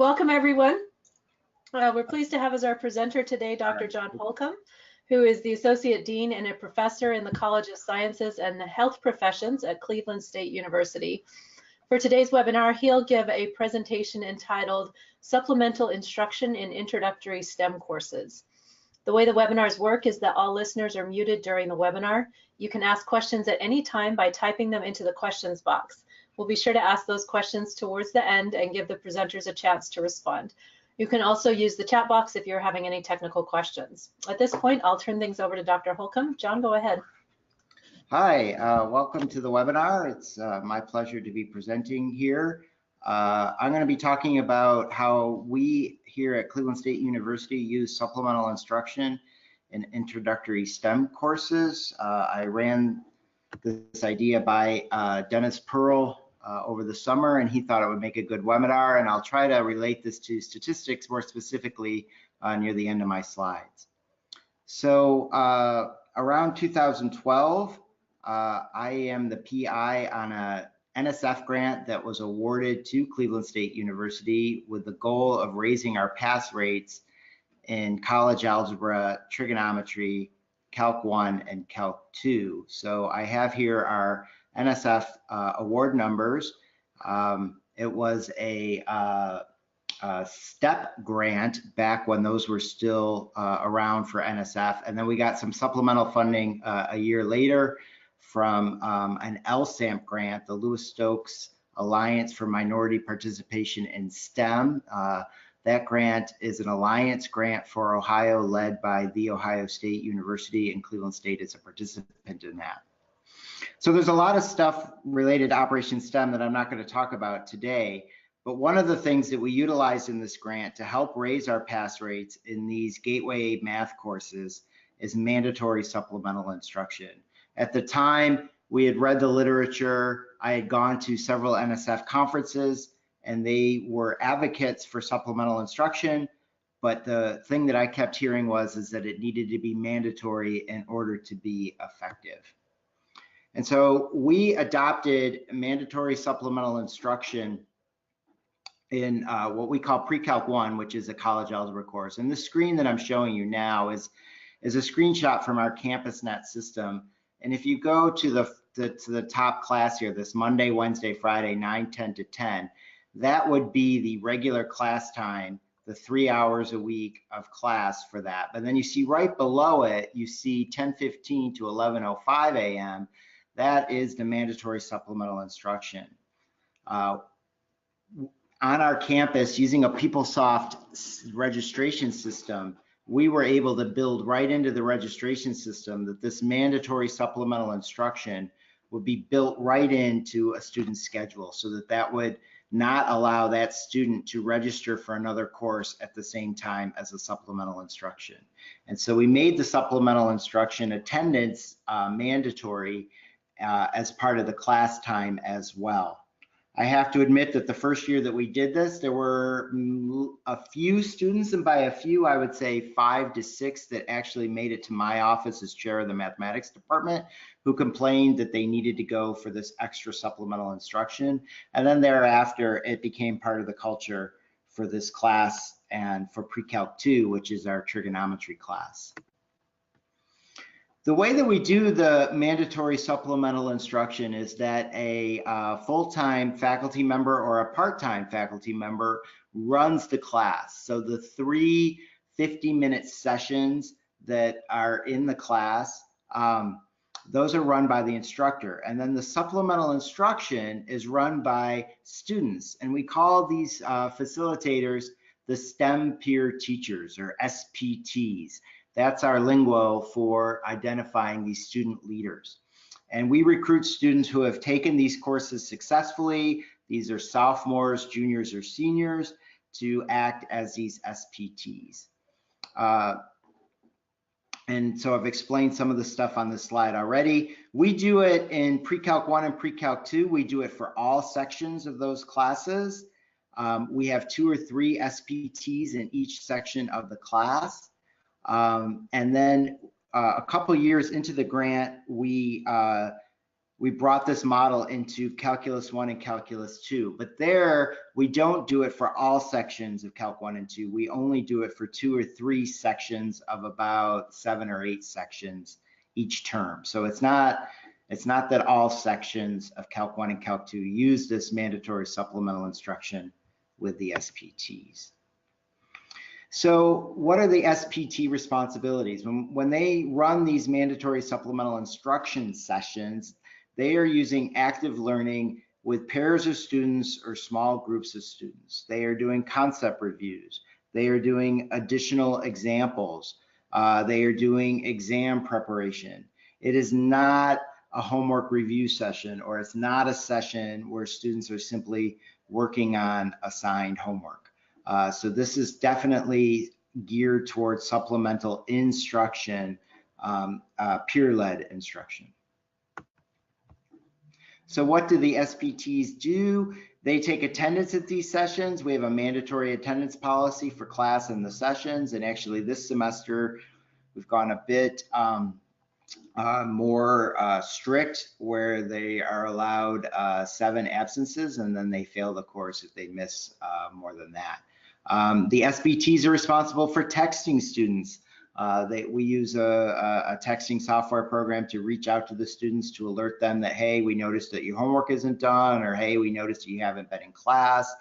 Welcome, everyone. We're pleased to have as our presenter today Dr. John Holcomb, who is the Associate Dean and a Professor in the College of Sciences and the Health Professions at Cleveland State University. For today's webinar, he'll give a presentation entitled Supplemental Instruction in Introductory STEM Courses. The way the webinars work is that all listeners are muted during the webinar. You can ask questions at any time by typing them into the questions box. We'll be sure to ask those questions towards the end and give the presenters a chance to respond. You can also use the chat box if you're having any technical questions. At this point, I'll turn things over to Dr. Holcomb. John, go ahead. Hi, welcome to the webinar. It's my pleasure to be presenting here. I'm going to be talking about how we here at Cleveland State University use supplemental instruction in introductory STEM courses. I ran this idea by Dennis Pearl over the summer, and he thought it would make a good webinar, and I'll try to relate this to statistics more specifically near the end of my slides. So around 2012, I am the PI on a NSF grant that was awarded to Cleveland State University with the goal of raising our pass rates in college algebra, trigonometry, Calc 1, and Calc 2. So I have here our NSF award numbers. It was a STEP grant back when those were still around for NSF, and then we got some supplemental funding a year later from an LSAMP grant, the Lewis-Stokes Alliance for Minority Participation in STEM. That grant is an alliance grant for Ohio led by The Ohio State University, and Cleveland State is a participant in that. So there's a lot of stuff related to Operation STEM that I'm not going to talk about today, but one of the things that we utilized in this grant to help raise our pass rates in these gateway math courses is mandatory supplemental instruction. At the time, we had read the literature. I had gone to several NSF conferences, and they were advocates for supplemental instruction, but the thing that I kept hearing is that it needed to be mandatory in order to be effective. And so we adopted mandatory supplemental instruction in what we call Pre-Calc 1, which is a college algebra course. And the screen that I'm showing you now is a screenshot from our CampusNet system. And if you go to the top class here, this Monday, Wednesday, Friday, 9, 10 to 10, that would be the regular class time, the 3 hours a week of class for that. But then you see right below it, you see 10:15 to 11:05 a.m. That is the mandatory supplemental instruction. On our campus, using a PeopleSoft registration system, we were able to build right into the registration system that this mandatory supplemental instruction would be built right into a student's schedule, so that would not allow that student to register for another course at the same time as a supplemental instruction. And so we made the supplemental instruction attendance mandatory as part of the class time as well. I have to admit that the first year that we did this, there were a few students, and by a few, I would say 5 to 6 that actually made it to my office as chair of the mathematics department, who complained that they needed to go for this extra supplemental instruction. And then thereafter, it became part of the culture for this class and for Pre-Calc 2, which is our trigonometry class. The way that we do the mandatory supplemental instruction is that a full-time faculty member or a part-time faculty member runs the class. So the 3 50-minute sessions that are in the class, those are run by the instructor. And then the supplemental instruction is run by students. And we call these facilitators the STEM peer teachers, or SPTs. That's our lingo for identifying these student leaders. And we recruit students who have taken these courses successfully. These are sophomores, juniors, or seniors to act as these SPTs. And so I've explained some of the stuff on this slide already. We do it in Pre-Calc 1 and Pre-Calc 2. We do it for all sections of those classes. We have 2 or 3 SPTs in each section of the class. And then a couple years into the grant, we we brought this model into Calculus 1 and Calculus 2, but there we don't do it for all sections of Calc 1 and 2. We only do it for 2 or 3 sections of about 7 or 8 sections each term. So it's not that all sections of Calc 1 and Calc 2 use this mandatory supplemental instruction with the SPTs. So what are the SPT responsibilities? When they run these mandatory supplemental instruction sessions, they are using active learning with pairs of students or small groups of students. They are doing concept reviews. They are doing additional examples. They are doing exam preparation. It is not a homework review session, or it's not a session where students are simply working on assigned homework. So this is definitely geared towards supplemental instruction, peer-led instruction. So what do the SPTs do? They take attendance at these sessions. We have a mandatory attendance policy for class and the sessions. And actually this semester, we've gone a bit more strict, where they are allowed 7 absences, and then they fail the course if they miss more than that. The SPTs are responsible for texting students. We use a texting software program to reach out to the students to alert them that, hey, we noticed that your homework isn't done, or hey, we noticed that you haven't been in class,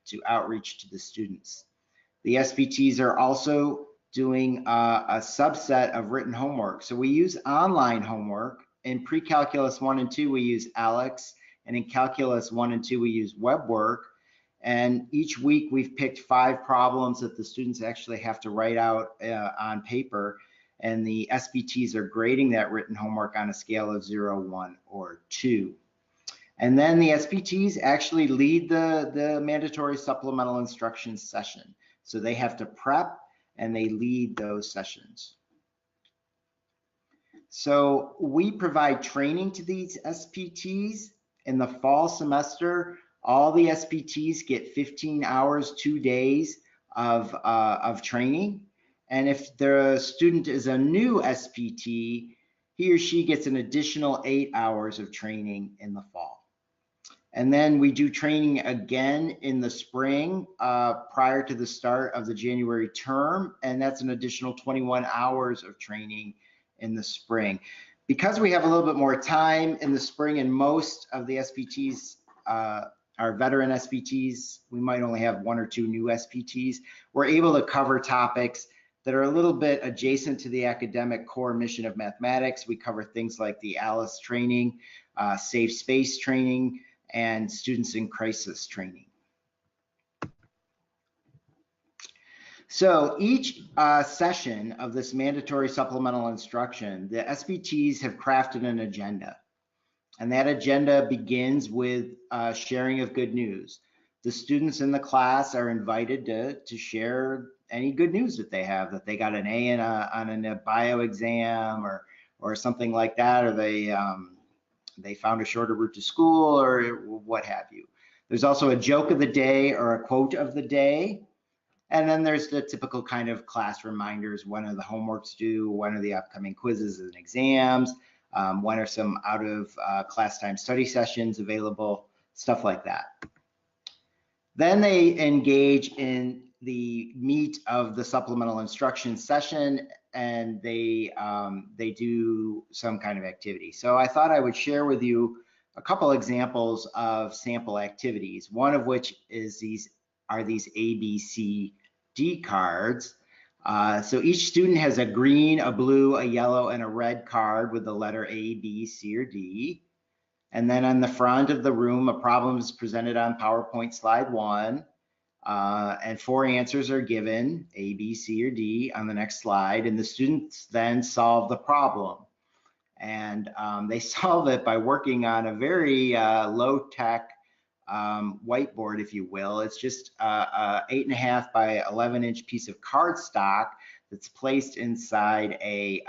to outreach to the students. The SPTs are also doing a subset of written homework. So we use online homework. In pre-calculus 1 and 2, we use ALEX, and in calculus 1 and 2, we use web work. And each week we've picked 5 problems that the students actually have to write out on paper, and the SPTs are grading that written homework on a scale of 0, 1, or 2. And then the SPTs actually lead the mandatory supplemental instruction session. So they have to prep and they lead those sessions. So we provide training to these SPTs. In the fall semester, all the SPTs get 15 hours, 2 days of training. And if the student is a new SPT, he or she gets an additional 8 hours of training in the fall. And then we do training again in the spring prior to the start of the January term, and that's an additional 21 hours of training in the spring. Because we have a little bit more time in the spring, and most of the SPTs are veteran SPTs, we might only have 1 or 2 new SPTs, we're able to cover topics that are a little bit adjacent to the academic core mission of mathematics. We cover things like the ALICE training, safe space training, and students in crisis training. So each session of this mandatory supplemental instruction, the SPTs have crafted an agenda. And that agenda begins with sharing of good news. The students in the class are invited to share any good news that they have, that they got an A on a bio exam or something like that, or they found a shorter route to school, or what have you. There's also a joke of the day or a quote of the day. And then there's the typical kind of class reminders. When are the homeworks due? When are the upcoming quizzes and exams? When are some out of class time study sessions available? Stuff like that. Then they engage in the meat of the supplemental instruction session, and they do some kind of activity. So I thought I would share with you a couple examples of sample activities. One of which is these ABCD cards. So each student has a green, a blue, a yellow, and a red card with the letter A, B, C, or D. And then on the front of the room, a problem is presented on PowerPoint slide 1. And 4 answers are given, A, B, C, or D, on the next slide. And the students then solve the problem. And they solve it by working on a very low-tech whiteboard, if you will. It's just a 8.5 by 11-inch piece of cardstock that's placed inside a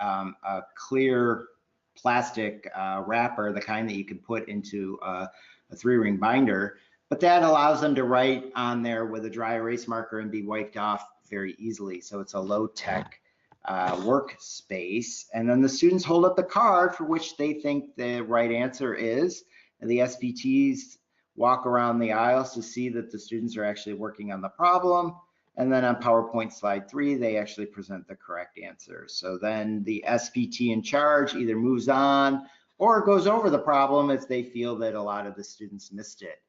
clear plastic wrapper, the kind that you can put into a 3-ring binder. But that allows them to write on there with a dry erase marker and be wiped off very easily. So it's a low-tech workspace, and then the students hold up the card for which they think the right answer is, and the SPTs walk around the aisles to see that the students are actually working on the problem, and then on PowerPoint slide 3 they actually present the correct answer. So then the SPT in charge either moves on or goes over the problem if they feel that a lot of the students missed it.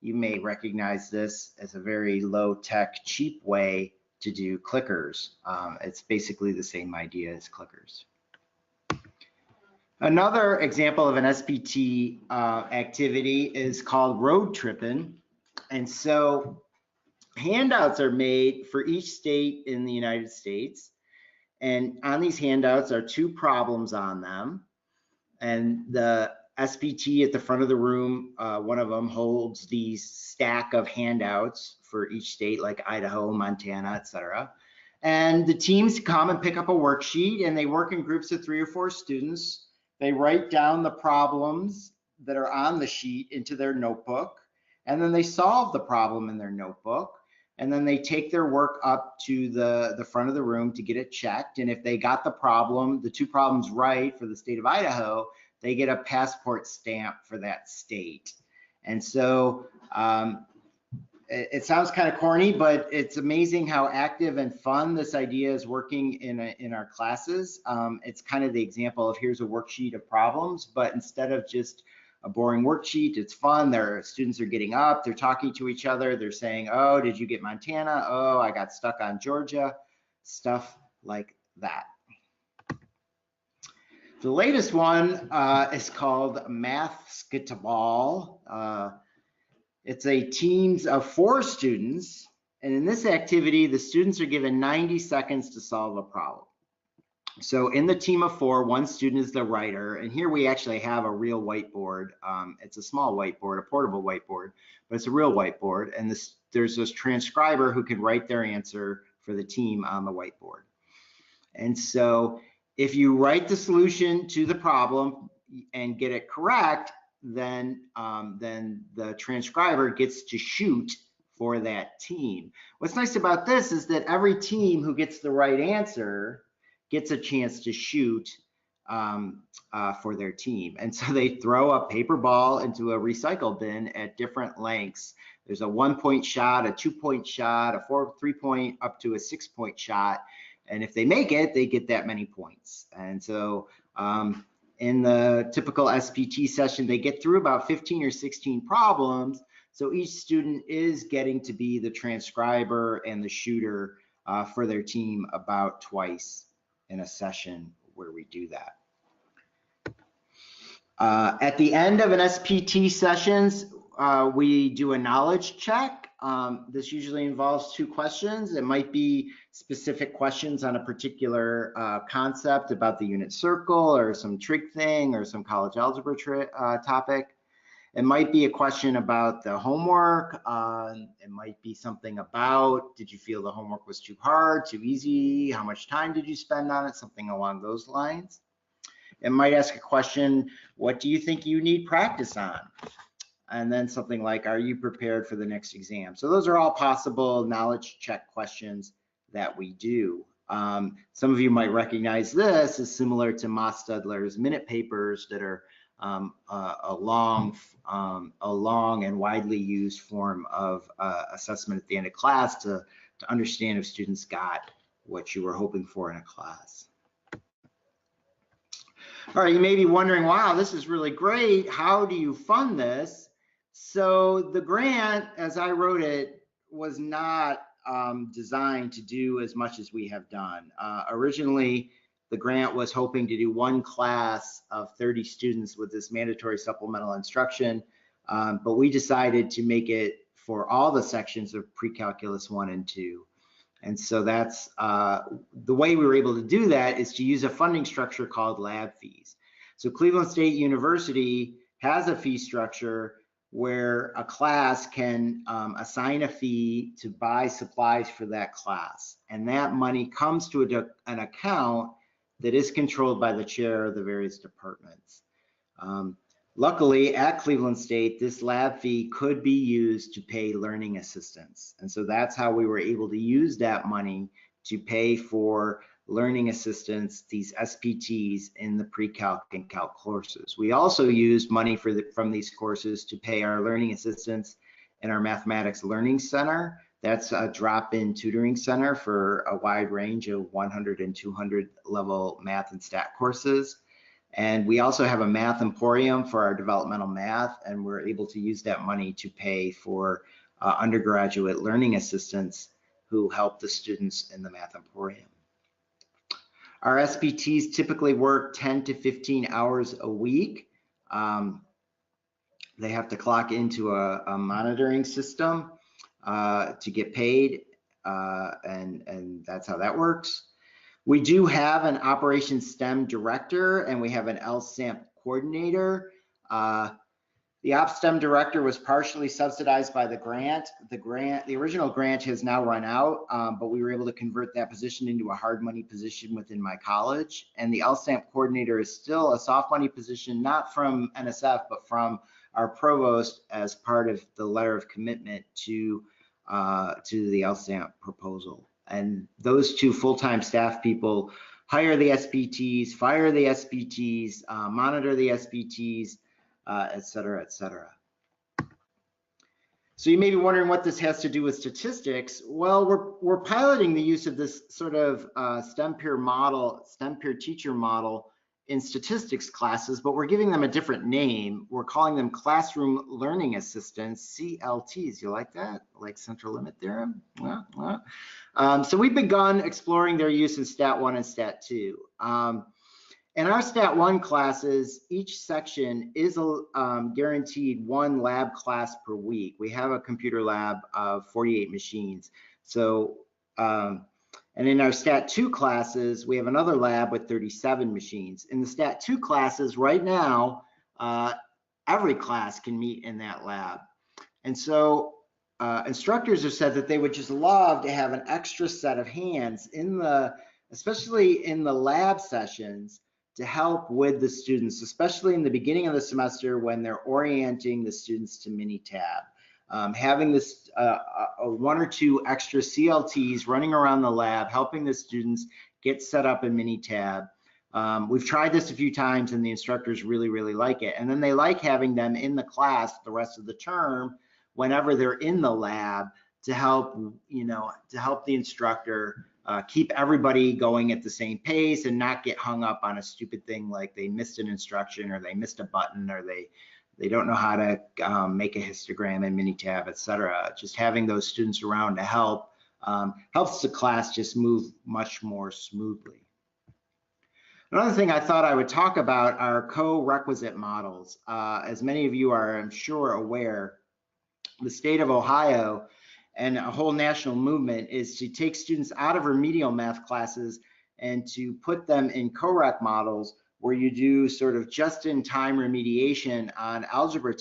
You may recognize this as a very low-tech, cheap way to do clickers. It's basically the same idea as clickers. Another example of an SPT activity is called road tripping. And so handouts are made for each state in the United States. And on these handouts are 2 problems on them. And the SPT at the front of the room, one of them holds these stack of handouts for each state, like Idaho, Montana, etc. And the teams come and pick up a worksheet, and they work in groups of 3 or 4 students. They write down the problems that are on the sheet into their notebook, and then they solve the problem in their notebook. And then they take their work up to the front of the room to get it checked. And if they got the 2 problems right for the state of Idaho, they get a passport stamp for that state. And so it sounds kind of corny, but it's amazing how active and fun this idea is working in our classes. It's kind of the example of here's a worksheet of problems, but instead of just a boring worksheet, it's fun. Their students are getting up, they're talking to each other, they're saying, oh, did you get Montana? Oh, I got stuck on Georgia, stuff like that. The latest one is called Mathsketball. It's a teams of 4 students, and in this activity, the students are given 90 seconds to solve a problem. So in the team of 4, 1 student is the writer, and here we actually have a real whiteboard. It's a small whiteboard, a portable whiteboard, but it's a real whiteboard, and there's this transcriber who can write their answer for the team on the whiteboard. And so if you write the solution to the problem and get it correct, then the transcriber gets to shoot for that team. What's nice about this is that every team who gets the right answer gets a chance to shoot for their team. And so they throw a paper ball into a recycle bin at different lengths. There's a 1-point shot, a 2-point shot, a 3-point, up to a 6-point shot. And if they make it, they get that many points. And so in the typical SPT session, they get through about 15 or 16 problems. So each student is getting to be the transcriber and the shooter for their team about twice in a session where we do that. At the end of an SPT sessions, we do a knowledge check. This usually involves 2 questions. It might be specific questions on a particular concept about the unit circle or some trig thing or some college algebra topic. It might be a question about the homework. It might be something about, did you feel the homework was too hard, too easy? How much time did you spend on it? Something along those lines. It might ask a question, what do you think you need practice on? And then something like, are you prepared for the next exam? So those are all possible knowledge check questions that we do. Some of you might recognize this as similar to Moss-Studler's minute papers that are a long and widely used form of assessment at the end of class to understand if students got what you were hoping for in a class. All right, you may be wondering, wow, this is really great. How do you fund this? So the grant, as I wrote it, was not designed to do as much as we have done. Originally, the grant was hoping to do 1 class of 30 students with this mandatory supplemental instruction, but we decided to make it for all the sections of precalculus 1 and 2. And so that's the way we were able to do that is to use a funding structure called lab fees. So Cleveland State University has a fee structure where a class can assign a fee to buy supplies for that class. And that money comes to an account that is controlled by the chair of the various departments. Luckily, at Cleveland State, this lab fee could be used to pay learning assistants. And so that's how we were able to use that money to pay for learning assistants, these SPTs, in the pre-calc and calc courses. We also use money from these courses to pay our learning assistants in our Mathematics Learning Center. That's a drop-in tutoring center for a wide range of 100 and 200 level math and stat courses. And we also have a math emporium for our developmental math, and we're able to use that money to pay for undergraduate learning assistants who help the students in the math emporium. Our SPTs typically work 10 to 15 hours a week. They have to clock into a monitoring system to get paid, and that's how that works. We do have an Operations STEM director, and we have an LSAMP coordinator. The Op STEM director was partially subsidized by the grant. The original grant has now run out, but we were able to convert that position into a hard money position within my college. And the LSAMP coordinator is still a soft money position, not from NSF, but from our provost as part of the letter of commitment to the LSAMP proposal. And those two full-time staff people hire the SPTs, fire the SPTs, monitor the SPTs, et cetera, et cetera. So you may be wondering what this has to do with statistics. Well, we're piloting the use of this sort of STEM peer model, STEM peer teacher model in statistics classes, but we're giving them a different name. We're calling them classroom learning assistants, CLTs. You like that? Like central limit theorem? So we've begun exploring their use in Stat 1 and Stat 2. In our Stat 1 classes, each section is guaranteed one lab class per week. We have a computer lab of 48 machines. So, and in our Stat 2 classes, we have another lab with 37 machines. In the Stat 2 classes right now, every class can meet in that lab. And so instructors have said that they would just love to have an extra set of hands especially in the lab sessions, to help with the students, especially in the beginning of the semester when they're orienting the students to Minitab. Having this one or two extra CLTs running around the lab, helping the students get set up in Minitab. We've tried this a few times and the instructors really, really like it. And then they like having them in the class the rest of the term whenever they're in the lab to help, to help the instructor keep everybody going at the same pace and not get hung up on a stupid thing like they missed an instruction or they missed a button or they don't know how to make a histogram in Minitab, et cetera. Just having those students around to help helps the class just move much more smoothly. Another thing I thought I would talk about are co-requisite models. As many of you are, I'm sure, aware, the state of Ohio and a whole national movement is to take students out of remedial math classes and to put them in Co-Req models where you do sort of just-in-time remediation on algebra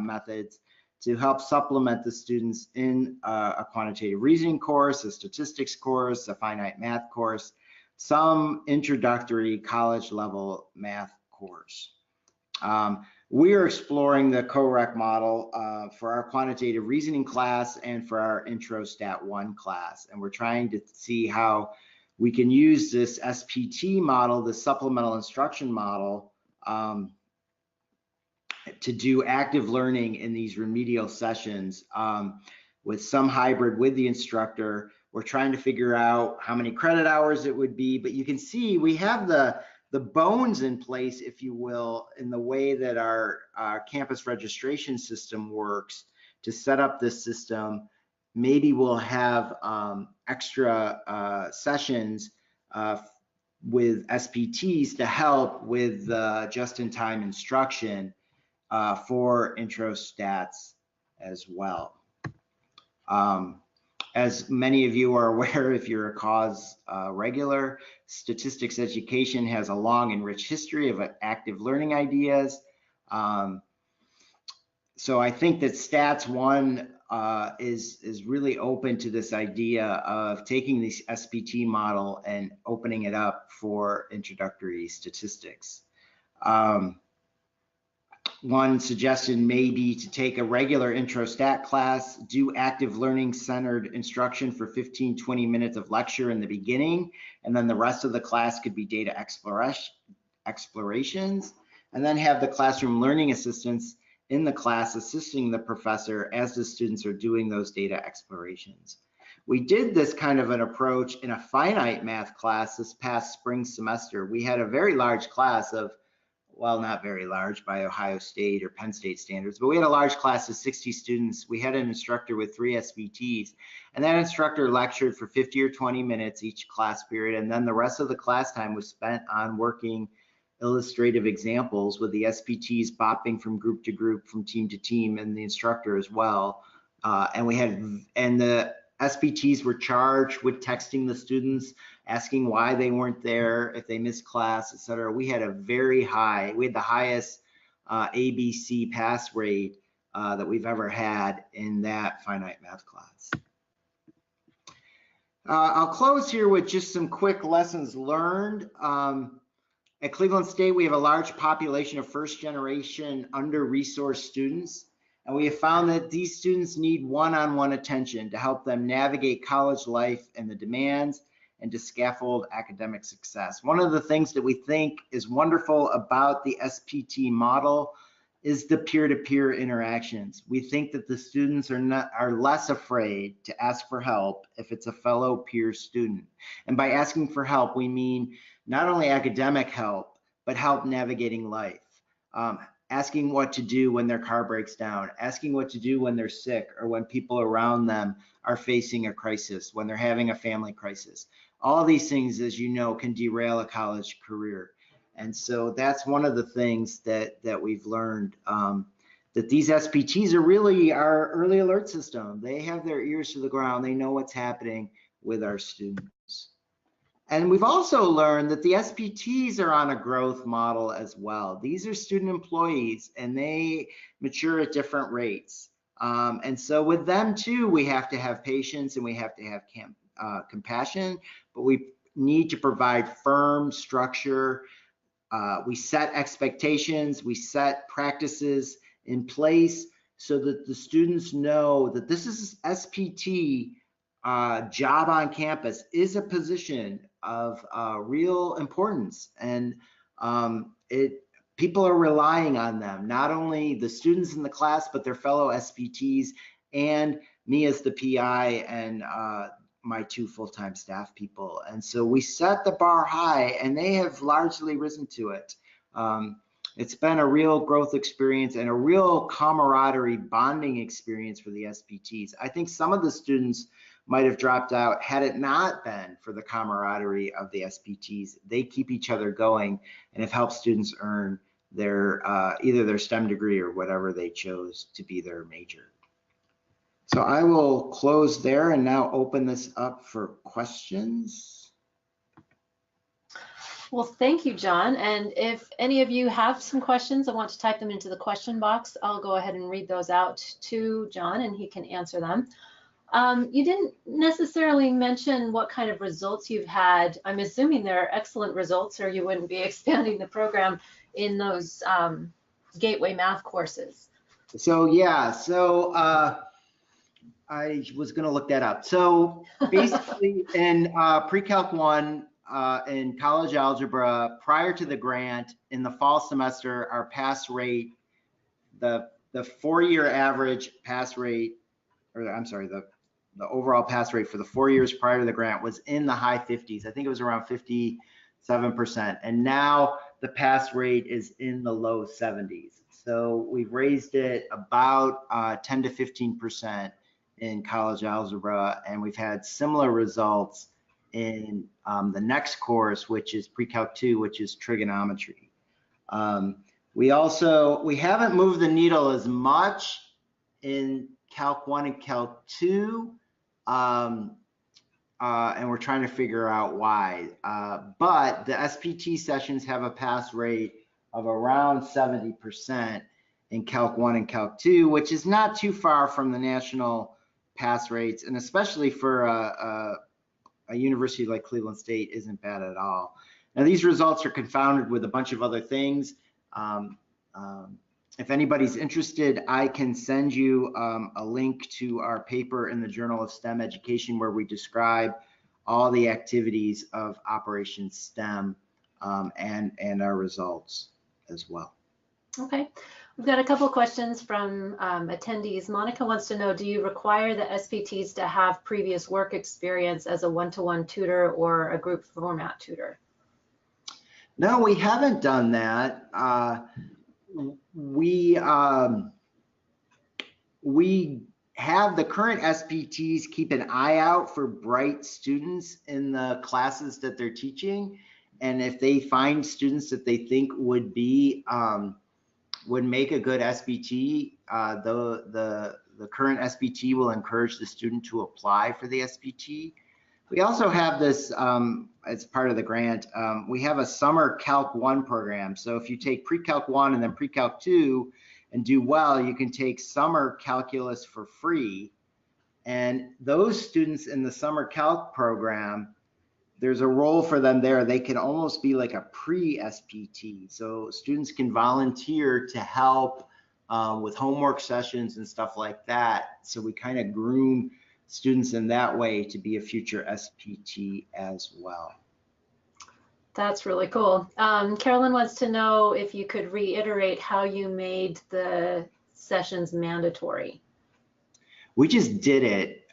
methods to help supplement the students in a quantitative reasoning course, a statistics course, a finite math course, some introductory college-level math course. We are exploring the Co-Req model for our quantitative reasoning class and for our intro Stat 1 class. And we're trying to see how we can use this SPT model, the supplemental instruction model, to do active learning in these remedial sessions with some hybrid with the instructor. We're trying to figure out how many credit hours it would be, but you can see we have the bones in place, if you will, in the way that our campus registration system works to set up this system. Maybe we'll have extra sessions with SPTs to help with just-in-time instruction for intro stats as well. As many of you are aware, if you're a cause regular, statistics education has a long and rich history of active learning ideas. So I think that Stats 1 is really open to this idea of taking this SPT model and opening it up for introductory statistics. one suggestion may be to take a regular intro stat class, do active learning centered instruction for 15-20 minutes of lecture in the beginning, and then the rest of the class could be data explorations, and then have the classroom learning assistants in the class assisting the professor as the students are doing those data explorations. We did this kind of an approach in a finite math class this past spring semester. We had a very large class of, well, not very large by Ohio State or Penn State standards, but we had a large class of 60 students. We had an instructor with 3 SPTs, and that instructor lectured for 50 or 20 minutes each class period, and then the rest of the class time was spent on working illustrative examples with the SPTs bopping from group to group, from team to team, and the instructor as well. And the SPTs were charged with texting the students, asking why they weren't there, if they missed class, etc. We had the highest ABC pass rate that we've ever had in that finite math class. I'll close here with just some quick lessons learned. At Cleveland State, we have a large population of first-generation under-resourced students, and we have found that these students need one-on-one attention to help them navigate college life and the demands and to scaffold academic success. One of the things that we think is wonderful about the SPT model is the peer-to-peer interactions. We think that the students are less afraid to ask for help if it's a fellow peer student. And by asking for help, we mean not only academic help, but help navigating life. Asking what to do when their car breaks down, asking what to do when they're sick or when people around them are facing a crisis, when they're having a family crisis. All of these things, as you know, can derail a college career. And so that's one of the things that we've learned, that these SPTs are really our early alert system. They have their ears to the ground. They know what's happening with our students. And we've also learned that the SPTs are on a growth model as well. These are student employees and they mature at different rates. And so with them too, we have to have patience and we have to have compassion, but we need to provide firm structure. We set expectations, we set practices in place so that the students know that this is SPT job on campus is a position of real importance, and people are relying on them, not only the students in the class, but their fellow SPTs and me as the PI and my 2 full-time staff people. And so we set the bar high and they have largely risen to it. It's been a real growth experience and a real camaraderie bonding experience for the SPTs. I think some of the students might have dropped out had it not been for the camaraderie of the SPTs. They keep each other going and have helped students earn their either their STEM degree or whatever they chose to be their major. So I will close there and now open this up for questions. Well, thank you, John. And if any of you have some questions and want to type them into the question box, I'll go ahead and read those out to John and he can answer them. You didn't necessarily mention what kind of results you've had. I'm assuming they're excellent results or you wouldn't be expanding the program in those gateway math courses. So yeah, I was going to look that up. So basically in Pre-Calc 1 in college algebra, prior to the grant, in the fall semester, our pass rate, the 4-year average pass rate, or I'm sorry, the overall pass rate for the 4 years prior to the grant was in the high 50s. I think it was around 57%. And now the pass rate is in the low 70s. So we've raised it about 10 to 15% in college algebra, and we've had similar results in the next course, which is Pre-Calc 2, which is trigonometry. We haven't moved the needle as much in Calc 1 and Calc 2, and we're trying to figure out why. But the SPT sessions have a pass rate of around 70% in Calc 1 and Calc 2, which is not too far from the national pass rates, and especially for a university like Cleveland State isn't bad at all. Now these results are confounded with a bunch of other things. if anybody's interested, I can send you a link to our paper in the Journal of STEM Education where we describe all the activities of Operation STEM and our results as well. Okay, we've got a couple questions from attendees. Monica wants to know, do you require the SPTs to have previous work experience as a one-to-one tutor or a group format tutor? No, we haven't done that. We have the current SPTs keep an eye out for bright students in the classes that they're teaching. And if they find students that they think would be, would make a good SPT, the current SPT will encourage the student to apply for the SPT. We also have this, as part of the grant, we have a summer Calc 1 program. So if you take Pre-Calc 1 and then Pre-Calc 2 and do well, you can take summer calculus for free. And those students in the summer calc program, there's a role for them there. They can almost be like a pre-SPT. So students can volunteer to help with homework sessions and stuff like that. So we kind of groom students in that way to be a future SPT as well. That's really cool. Carolyn wants to know if you could reiterate how you made the sessions mandatory. We just did it.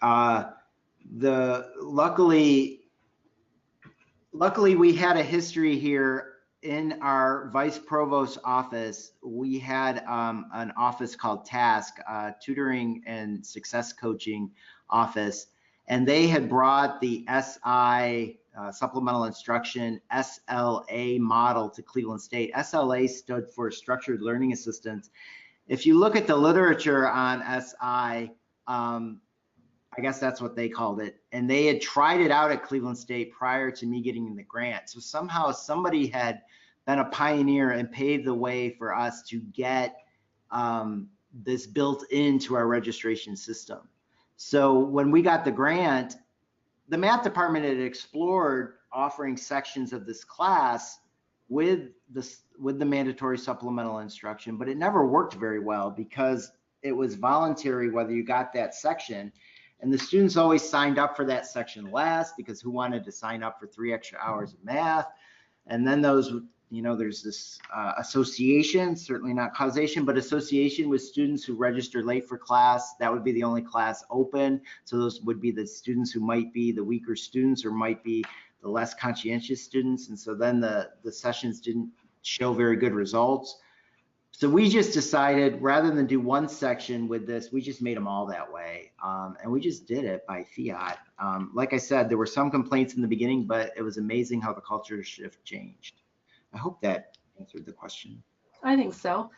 Luckily we had a history here in our vice provost's office. We had an office called Task, tutoring and success coaching office, and they had brought the SI Supplemental Instruction SLA model to Cleveland State. SLA stood for Structured Learning Assistance. If you look at the literature on SI, I guess that's what they called it, and they had tried it out at Cleveland State prior to me getting the grant. So somehow somebody had been a pioneer and paved the way for us to get this built into our registration system. So when we got the grant, the math department had explored offering sections of this class with the mandatory supplemental instruction, but it never worked very well because it was voluntary whether you got that section. And the students always signed up for that section last because who wanted to sign up for 3 extra hours of math? And then those, you know, there's this association, certainly not causation, but association with students who register late for class. That would be the only class open. So those would be the students who might be the weaker students or might be the less conscientious students. And so then the sessions didn't show very good results. So we just decided rather than do one section with this, we just made them all that way. And we just did it by fiat. Like I said, there were some complaints in the beginning, but it was amazing how the culture shift changed. I hope that answered the question. I think so.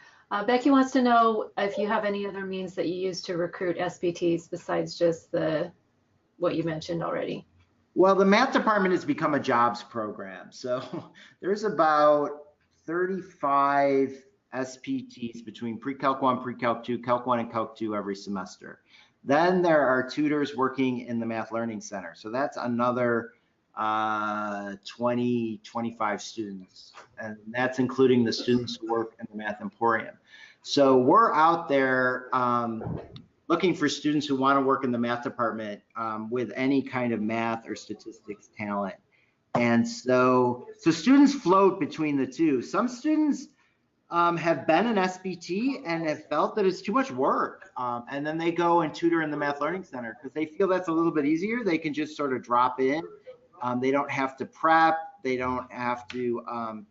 Becky wants to know if you have any other means that you use to recruit SPTs besides just what you mentioned already. Well, the math department has become a jobs program. So there's about 35 SPTs between Pre-Calc 1, Pre-Calc 2, Calc 1, and Calc 2 every semester. Then there are tutors working in the Math Learning Center. So that's another 20, 25 students. And that's including the students who work in the Math Emporium. So we're out there looking for students who want to work in the math department with any kind of math or statistics talent. And so students float between the two. Some students have been an SPT and have felt that it's too much work. And then they go and tutor in the Math Learning Center because they feel that's a little bit easier. They can just sort of drop in. They don't have to prep. They don't have to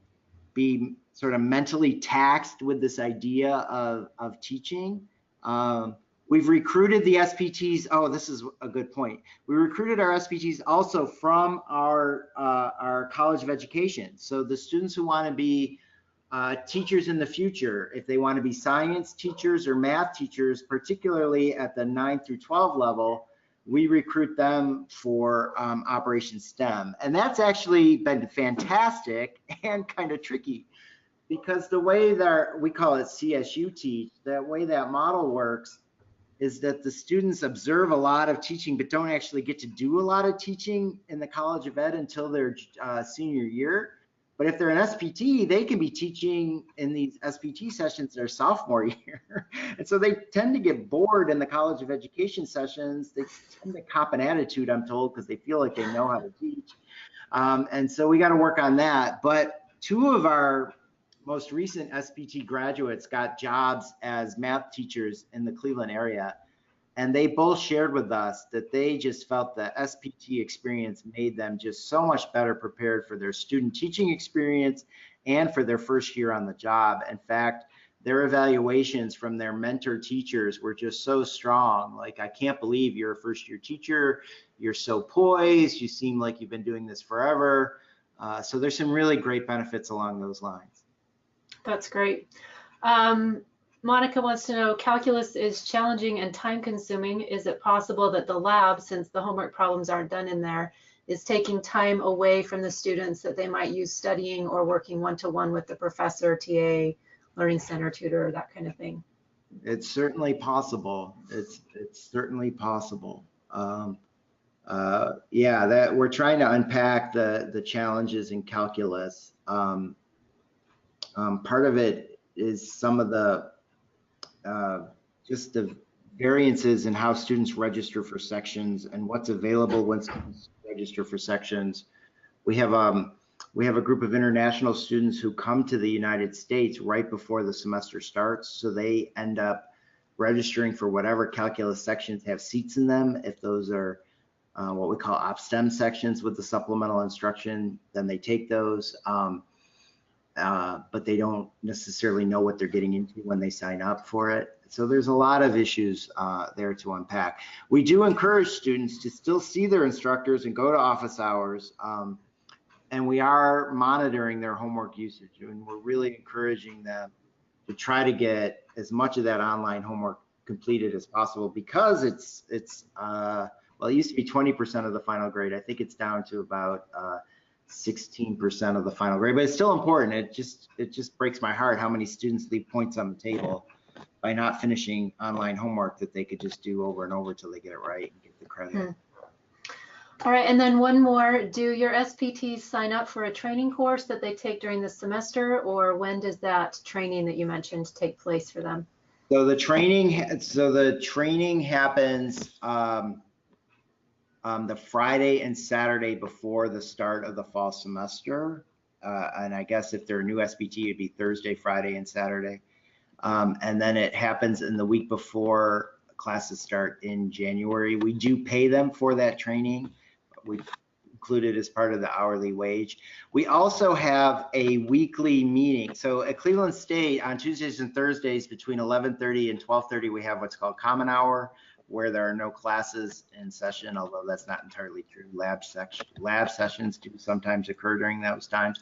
be sort of mentally taxed with this idea of teaching. We've recruited the SPTs. Oh, this is a good point. We recruited our SPTs also from our College of Education. So the students who want to be teachers in the future, if they want to be science teachers or math teachers, particularly at the 9 through 12 level, we recruit them for Operation STEM. And that's actually been fantastic and kind of tricky because the way that we call it CSU teach, that way that model works is that the students observe a lot of teaching but don't actually get to do a lot of teaching in the College of Ed until their senior year. But if they're an SPT, they can be teaching in these SPT sessions their sophomore year. And so they tend to get bored in the College of Education sessions. They tend to cop an attitude, I'm told, because they feel like they know how to teach. And so we got to work on that. But 2 of our most recent SPT graduates got jobs as math teachers in the Cleveland area. And they both shared with us that they just felt the SPT experience made them just so much better prepared for their student teaching experience and for their first year on the job. In fact, their evaluations from their mentor teachers were just so strong. Like, I can't believe you're a first-year teacher. You're so poised. You seem like you've been doing this forever. So there's some really great benefits along those lines. That's great. Monica wants to know, calculus is challenging and time consuming. Is it possible that the lab, since the homework problems aren't done in there, is taking time away from the students that they might use studying or working one-to-one with the professor, TA, learning center tutor, that kind of thing? It's certainly possible. It's certainly possible. Yeah, that we're trying to unpack the challenges in calculus. Part of it is some of the just the variances in how students register for sections and what's available when students register for sections. We have a group of international students who come to the United States right before the semester starts, so they end up registering for whatever calculus sections have seats in them. If those are what we call OpSTEM sections with the supplemental instruction, then they take those. But they don't necessarily know what they're getting into when they sign up for it. So there's a lot of issues there to unpack. We do encourage students to still see their instructors and go to office hours. And we are monitoring their homework usage, and we're really encouraging them to try to get as much of that online homework completed as possible, because well, it used to be 20% of the final grade. I think it's down to about 16% of the final grade, but it's still important. It just breaks my heart how many students leave points on the table by not finishing online homework that they could just do over and over till they get it right and get the credit. All right, and then one more. Do your SPTs sign up for a training course that they take during the semester, or when does that training that you mentioned take place for them? So the training happens the Friday and Saturday before the start of the fall semester. And I guess if they're a new SPT, it'd be Thursday, Friday, and Saturday. And then it happens in the week before classes start in January. We do pay them for that training. We include it as part of the hourly wage. We also have a weekly meeting. So at Cleveland State on Tuesdays and Thursdays between 11:30 and 12:30, we have what's called Common Hour, where there are no classes in session, although that's not entirely true. Lab sessions do sometimes occur during those times.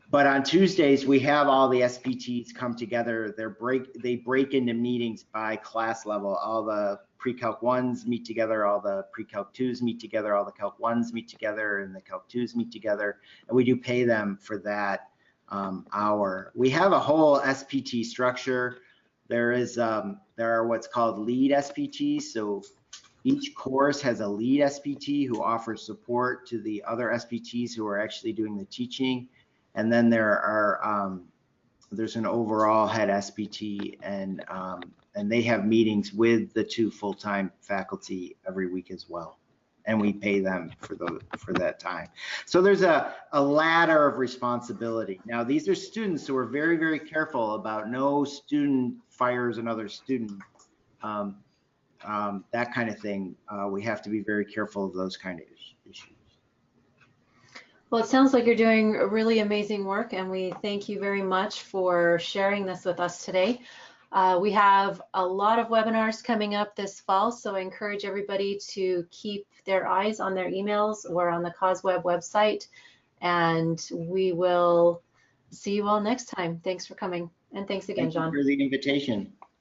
But on Tuesdays, we have all the SPTs come together. They break into meetings by class level. All the pre-calc 1s meet together, all the pre-calc 2s meet together, all the calc 1s meet together, and the calc 2s meet together. And we do pay them for that hour. We have a whole SPT structure. There are what's called lead SPTs. So each course has a lead SPT who offers support to the other SPTs who are actually doing the teaching. And then there's an overall head SPT, and they have meetings with the 2 full-time faculty every week as well. And we pay them for that time. So there's a ladder of responsibility. Now, these are students who are very, very careful about no student fires another student, that kind of thing. We have to be very careful of those kind of issues. Well, it sounds like you're doing really amazing work, and we thank you very much for sharing this with us today. We have a lot of webinars coming up this fall, so I encourage everybody to keep their eyes on their emails or on the CAUSEWeb website, and we will see you all next time. Thanks for coming, and thanks again, John. Thank you for the invitation.